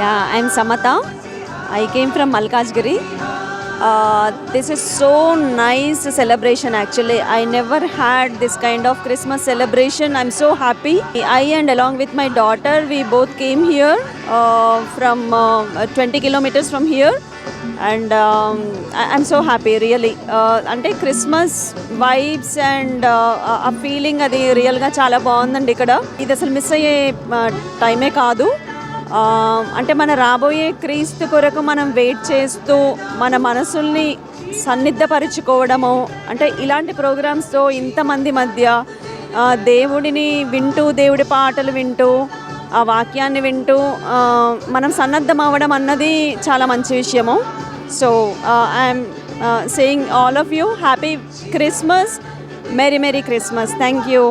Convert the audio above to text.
Yeah, I'm Samata. I came from Malkajgiri. This is so nice celebration actually. I never had this kind of Christmas celebration. I'm so happy. I and along with my daughter, we both came here from 20 kilometers from here. And I'm so happy really. అంటే Christmas vibes and ఆ feeling అది రియల్గా చాలా బాగుందండి ఇక్కడ. ఇది అసలు miss అయ్యే టైమే కాదు. అంటే మన రాబోయే క్రీస్తు కొరకు మనం వెయిట్ చేస్తూ మన మనసుల్ని సన్నిద్ధపరుచుకోవడము, అంటే ఇలాంటి ప్రోగ్రామ్స్తో ఇంతమంది మధ్య దేవుడిని వింటూ, దేవుడి పాటలు వింటూ, ఆ వాక్యాన్ని వింటూ మనం సన్నద్ధం అవ్వడం అన్నది చాలా మంచి విషయము. So I'm saying all of you happy Christmas, merry merry Christmas. Thank you.